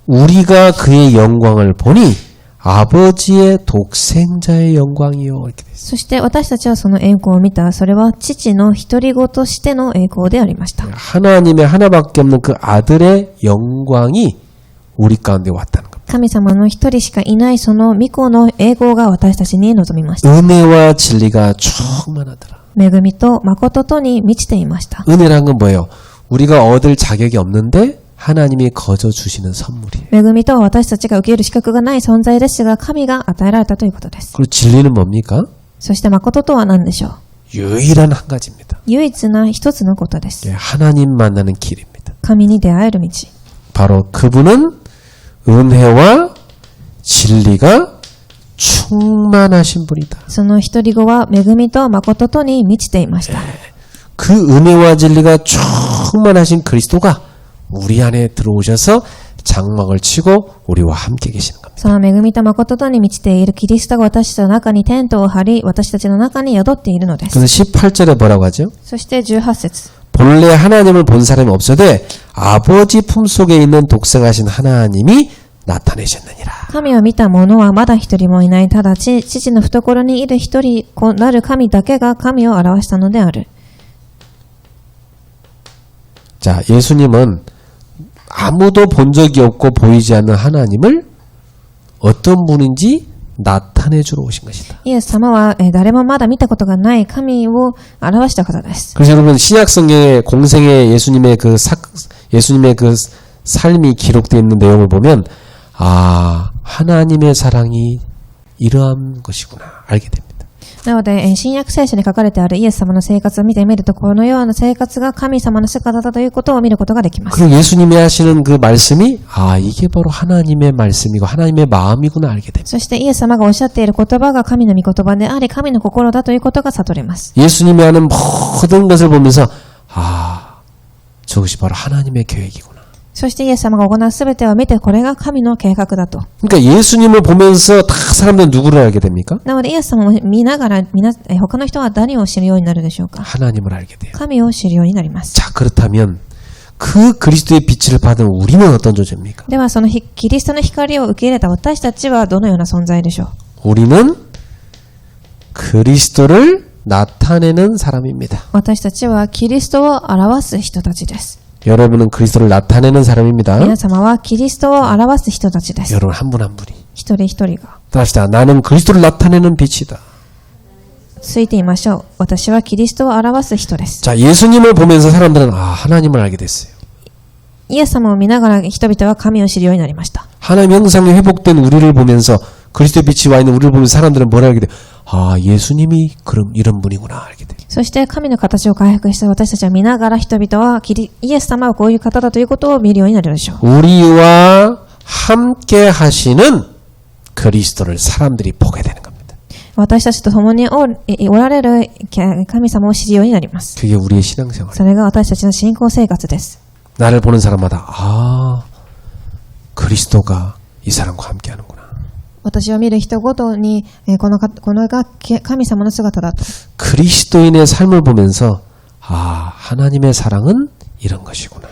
우리가 그의 영광을 보니 아버지의 독생자의 영광이요 이렇게 돼 있어요. そして私たちはその栄光を見た。それは父の独り子としての栄光でありました。 하나님의 하나밖에 없는 그 아들의 영광이 우리 가운데 왔다는 겁니다. 神様の一人しかいないその御子の栄光が私たちに臨みました。 은혜와 진리가 충만하더라. 恵みと誠とに満ちていました。 은혜란 건 뭐예요? 우리가 얻을 자격이 없는데 하나님이 거저 주시는 선물이에요. 恵みとは私たちが受ける資格がない存在ですが、神が与えられたということです。 그리고 진리는 뭡니까? そして誠とは何でしょう。 유일한 한 가지입니다. 唯一な一つのことです。 예, 하나님 만나는 길입니다. 神に出会える道。 바로 그분은 은혜와 진리가 충만하신 분이다. その独り子は恵みと誠とに満ちていました。 그 은혜와 진리가 충만하신 그리스도가 우리 안에 들어오셔서 장막을 치고 우리와 함께 계시는 겁니다. その恵みと誠とに満ちているキリストが私たちの中にテントを張り、私たちの中に宿っているのです。 그래서 18절에 뭐라고 하죠? そして18節。 본래 하나님을 본 사람이 없어되 아버지 품속에 있는 독생하신 하나님이 나타내셨느니라. 神を見た者はまだ一人もいない。ただ父の懐にいる一人なる神だけが神を表したのである。 자, 예수님은 아무도 본 적이 없고 보이지 않는 하나님을 어떤 분인지 나타내 주러 오신 것이다. イエス様は誰もまだ見たことがない神を表した方です。 그래서 여러분 신약성경의 공생의 예수님의 예수님의 그 삶이 기록되어 있는 내용을 보면 아, 하나님의 사랑이 이러한 것이구나 알게 됩니다. なので、新約聖書に書かれてあるイエス様の生活を見てみると、このような生活が神様の姿だということを見ることができます。 그리고 예수님이 하시는 그 말씀이 아, 이게 바로 하나님의 말씀이고 하나님의 마음이구나 알게 됩니다. そしてイエス様がおっしゃっている言葉が神の御言葉であり、神の心だということが悟れます。 예수님이 하는 모든 것을 보면서 아, 저것이 바로 하나님의 계획이구나. そしてイエス様が行うすべてを見て、これが神の計画だと。 그러니까 예수님을 보면서 다 사람들은 누구를 알게 됩니까? なのでイエス様を見ながら、他の人は何を知るようになるでしょうか。 하나님을 알게 돼요. 神を知るようになります。 자, 그렇다면 그 그리스도의 빛을 받은 우리는 어떤 존재입니까? では、そのキリストの光を受け入れた私たちはどのような存在でしょう。 우리는 그리스도를 나타내는 사람입니다. 私たちはキリストを表す人たちです。 여러분은 그리스도를 나타내는 사람입니다. 皆様はキリストを表す人たちです。 여러분 한 분 한 분이. 一人一人が。 다시다. 나는 그리스도를 나타내는 빛이다. ついていましょう。私はキリストを表す人です。 자, 예수님을 보면서 사람들은 아, 하나님을 알게 됐어요. イエス様を見ながら人々は神を知るようになりました。 하나님 형상이 회복된 우리를 보면서 그리스도의 빛이 와 있는 우리를 보면서 사람들은 뭘 알게 돼요? 아, 예수님이 그럼 이런 분이구나 알게 돼요. そして神の形を回復した私たちは見ながら人々はイエス様はこういう方だということを見るようになるでしょう。 우리와 함께 하시는 그리스도를 사람들이 보게 되는 겁니다. 私たちと共におられる神様を知るようになります。 그게 우리의 신앙생활. それが私たちの信仰生活です。 나를 보는 사람마다 아, 그리스도가 이 사람과 함께 하는구나. 私を見る人ごとにこのが神様の姿だと。 그리스도인의 삶을 보면서 아, 하나님의 사랑은 이런 것이구나.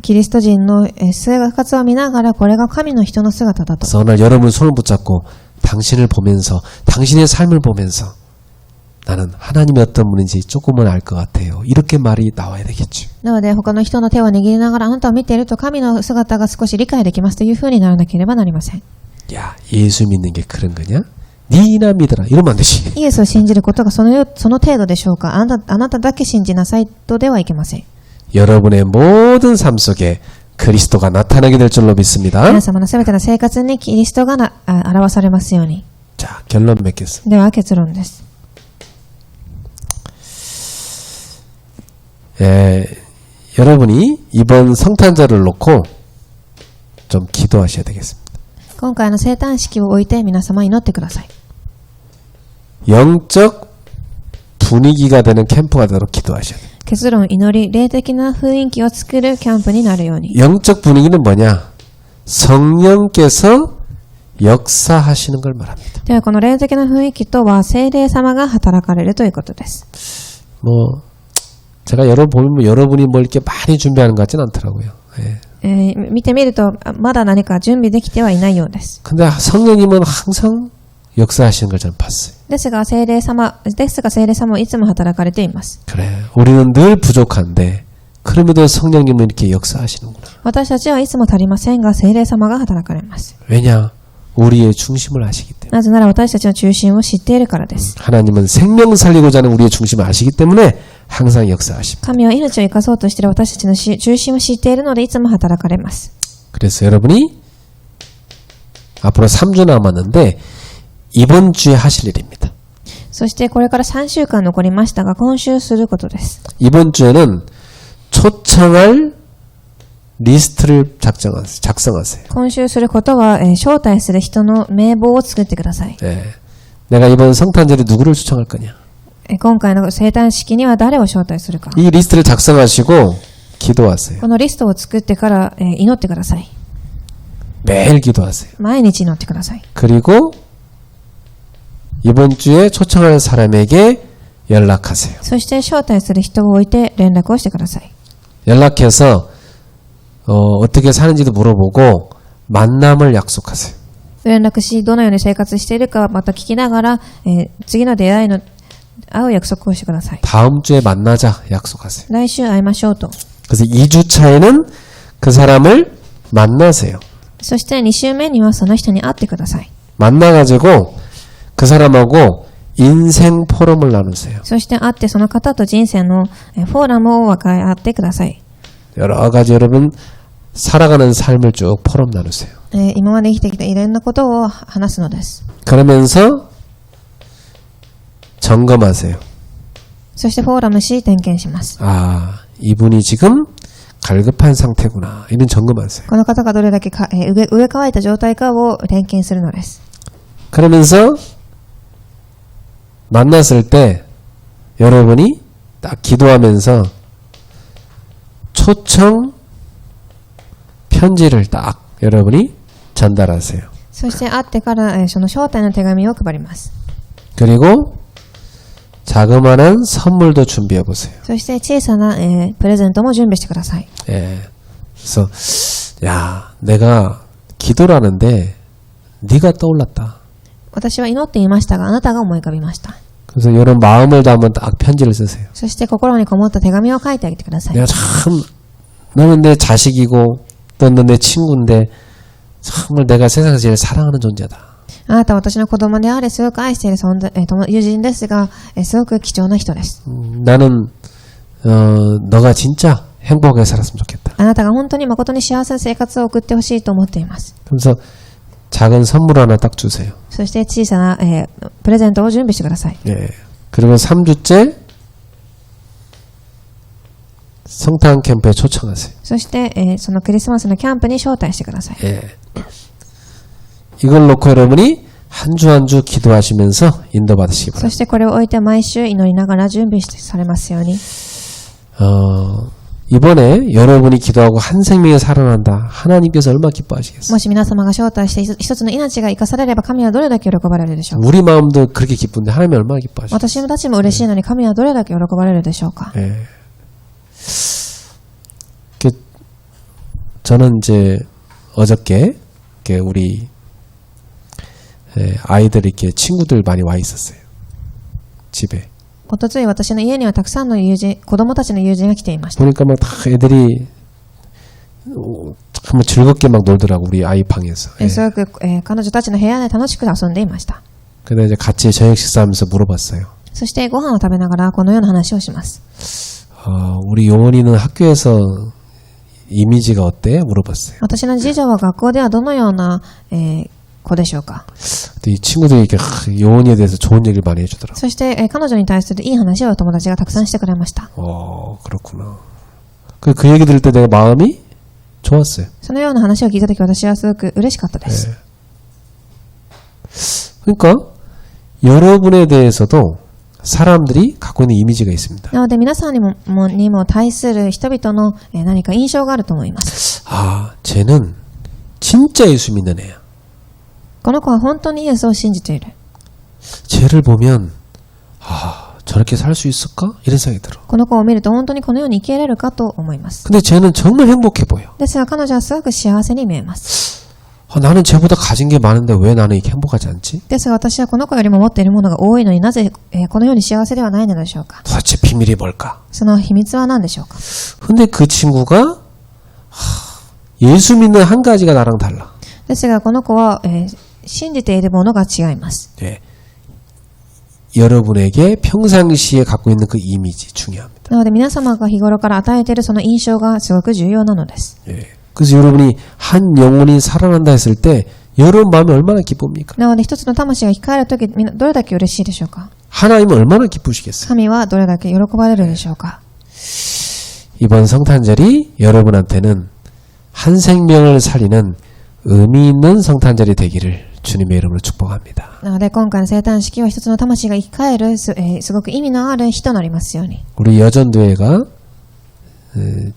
キリスト人の生活を見ながらこれが神の人の姿だと。 그래서 오늘 여러분 손을 붙잡고 당신을 보면서 당신의 삶을 보면서 나는 하나님이 어떤 분인지 조금은 알 것 같아요. 이렇게 말이 나와야 되겠죠. なので他の人の手を握りながらあなたを見ていると神の姿が少し理解できますというふうにならなければなりません。 야, 예수 믿는 게 그런 거냐? 니나 믿어라. 이러면 안 되지. イエスを信じることがその程度でしょうか。あなただけ信じなさいとではいけません。 여러분의 모든 삶 속에 그리스도가 나타나게 될 줄로 믿습니다. 皆様のすべての生活にキリストが表されますように。 자, 결론 맺겠습니다. では結論です。 여러분이 이번 성탄절을 놓고 좀 기도하셔야 되겠습니다. 今回の生誕式を置いて皆様祈ってください。 영적 분위기가 되는 캠프가 되도록 기도하셔야 돼요. 結論、祈り、霊的な雰囲気を作るキャンプになるように。 영적 분위기는 뭐냐? 성령께서 역사하시는 걸 말합니다. ではこの霊的な雰囲気とは聖霊様が働かれるということです。 뭐 제가 여러분이 뭐 이렇게 많이 준비하는 것 같지는 않더라고요. 예. 見てみるとまだ何か準備できてはいないようです。 근데 성령님은 항상 역사하시는 걸 저는 봤어요. ですが聖霊様はいつも働かれています。 그래, 우리는 늘 부족한데 그럼에도 성령님은 이렇게 역사하시는구나. 私たちはいつも足りませんが聖霊様が働かれます。 왜냐? 우리의 중심을 아시기 때문에. なぜなら私たちの中心を知っているからです。 하나님은 생명 살리고자 하는 우리의 중심을 아시기 때문에 항상 역사하십니다. 神は命を生かそうとしている私たちの中心を知っているのでいつも働かれます。 그래서 여러분이 앞으로 3주 남았는데 이번 주에 하실 일입니다. そしてこれから3週間残りましたが今週することです。 이번 주에는 초청할 리스트를 작성하세요. 今週することは、招待する人の名簿を作ってください。 네. 내가 이번 성탄절에 누구를 초청할 거냐? 今回の生誕式には誰を招待するか。 이 리스트를 작성하시고 기도하세요. このリストを作ってから、祈ってください。 매일 기도하세요. 毎日祈ってください。 그리고 이번 주에 초청할 사람에게 연락하세요. そして招待する人を置いて連絡をしてください。 연락해서 어떻게 사는지도 물어보고 만남을 약속하세요. 連絡し、どのように生活しているかまた聞きながら、次の出会う約束をしてください。 다음 주에 만나자 약속하세요. 来週会いましょうと。 그래서 2주 차에는 그 사람을 만나세요. そして2週目にはその人に会ってください。 만나가지고 그 사람하고 인생 포럼을 나누세요. そして会ってその方と人生のフォーラムを分かり合ってください。 여러 가지 여러분 살아가는 삶을 쭉 포럼 나누세요. 今まで生きてきたいろんなことを話すのです。 그러면서 점검하세요. そしてフォーラムし点検します。 아, 이분이 지금 갈급한 상태구나. 이런 점검하세요. この方がどれだけ植え替えた状態かを点検するのです。 그러면서 만났을 때 여러분이 딱 기도하면서 초청 편지를 딱 여러분이 전달하세요. そして会ってから、その招待の手紙を配ります。 그리고 자그마한 선물도 준비해 보세요. そして小さな、プレゼントも準備してください。 예. 그래서 야, 내가 기도를 하는데 네가 떠올랐다. 私は祈っていましたが、あなたが思い浮かびました。 그래서 이런 마음을 담은 딱 편지를 쓰세요. そして心にこもった手紙を書いてあげてください。 내가 참 너는 내 자식이고 너는 내 친구인데 정말 내가 세상에서 제일 사랑하는 존재다. あなたは私の子供であれ、すごく愛している友人ですが、すごく貴重な人です。 나는 너가 진짜 행복하게 살았으면 좋겠다. あなたが本当に誠に幸せな生活を送ってほしいと思っています。 그래서 작은 선물 하나 딱 주세요. そして小さな、プレゼントを準備してください。 예. 그리고 3주째 성탄 캠프에 초청하세요. そして、そのクリスマスのキャンプに招待してください。 예. 이걸 놓고 여러분이 한 주 한 주 기도하시면서 인도받으시기 そ 바랍니다. してこれを置いて毎週祈りながら準備されますように。 이번에 여러분이 기도하고 한 생명이 살아난다. 하나님께서 얼마나 기뻐하시겠어요? もし皆様が招待して一つの命が生かされれば神はどれだけ喜ばれるでしょうか。 우리 마음도 그렇게 기쁜데 하나님이 얼마나 기뻐하시겠어요? 私たちも嬉しいのに神はどれだけ喜ばれるでしょうか。 예. 저는 이제 어저께 우리 아이들 이렇게 친구들 많이 와 있었어요. 집에. おとつい私の家にはたくさんの子供たちの友人が来ていました。 보니까 막 다 애들이 정말 즐겁게 막 놀더라고 우리 아이 방에서. すごく、彼女たちの部屋で楽しく遊んでいました。 근데 이제 같이 저녁 식사하면서 물어봤어요. そしてご飯を食べながらこのような話をします。 우리 용원이는 학교에서 이미지가 어때? 물어봤어요. 私の次女は学校ではどのような、子でしょうか。 근데 이 친구들이 이렇게 용원이에 대해서 좋은 얘기를 많이 해주더라고. そして、彼女に対するいい話を友達がたくさんしてくれました。 그렇구나. 그 얘기 들을 때 내가 마음이 좋았어요. そのような話を聞いたとき私はすごく嬉しかったです。 그러니까 여러분에 대해서도 사람들이 갖고 있는 이미지가 있습니다. なので皆さんにも対する人々の、何か印象があると思います。 쟤는 진짜 예수 믿는 애야. この子は本当にイエスを信じている。 쟤를 보면 저렇게 살 수 있을까? 이런 생각이 들어. この子を見ると本当にこのように生きれるかと思います。 근데 쟤는 정말 행복해 보여. ですが彼女はすごく幸せに見えます。 나는 쟤보다 가진 게 많은데 왜 나는 이렇게 행복하지 않지? ですが私はこの子よりも持っているものが多いのになぜ、このように幸せではないのでしょうか。 도대체 비밀이 뭘까? その秘密は何でしょうか。 근데 그 친구가 예수 믿는 한 가지가 나랑 달라. ですがこの子は、信じているものが違います。 예. 여러분에게 평상시에 갖고 있는 그 이미지 중요합니다. なので皆様が日頃から与えているその印象がすごく重要なのです。 예. 그래서 여러분이 한 영혼이 살아난다 했을 때 여러분 마음이 얼마나 기쁩니까? なので一つの魂が生き返るときどれだけ嬉しいでしょうか。 하나님은 얼마나 기쁘시겠어요? 神はどれだけ喜ばれるでしょうか。 이번 성탄절이 여러분한테는 한 생명을 살리는 의미 있는 성탄절이 되기를 주님의 이름으로 축복합니다. なので今回の生誕式は一つの魂が生き返る すごく意味のある日となりますように。 우리 여전도회가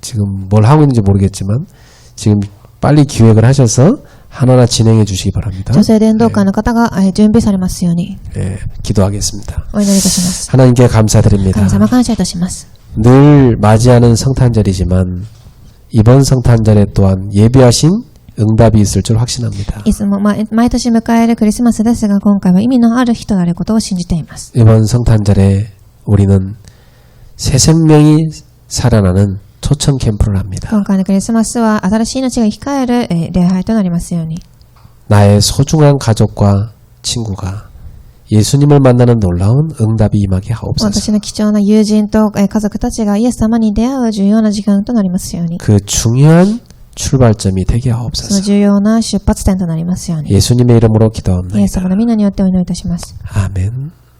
지금 뭘 하고 있는지 모르겠지만 지금 빨리 기획을 하셔서 하나하나 진행해 주시기 바랍니다. 女性伝道会の方が準備されますように 예, 기도하겠습니다. お祈りいたします。 하나님께 감사드립니다. 神様感謝いたします。 늘 맞이하는 성탄절이지만 이번 성탄절에 또한 예비하신 응답이 있을 줄 확신합니다. いつも毎年迎えるクリスマスですが、今回は意味のある日となることを信じています。 이번 성탄절에 우리는 새 생명이 살아나는 초청 캠프를 합니다. 今回のクリスマスは新しい命が生き返る礼拝となりますように、 나의 소중한 가족과 친구가 예수님을 만나는 놀라운 응답이 임하게 私 하옵소서. の貴重な友人と家族たちがイエス様に出会う重要な時間となりますように、 그 중요한 출발점이 되게 その 하옵소서. 重要な出発点となりますように、 예수님의 이름으로 イエス様 기도합니다. の皆によってお祈りいたします。 아멘.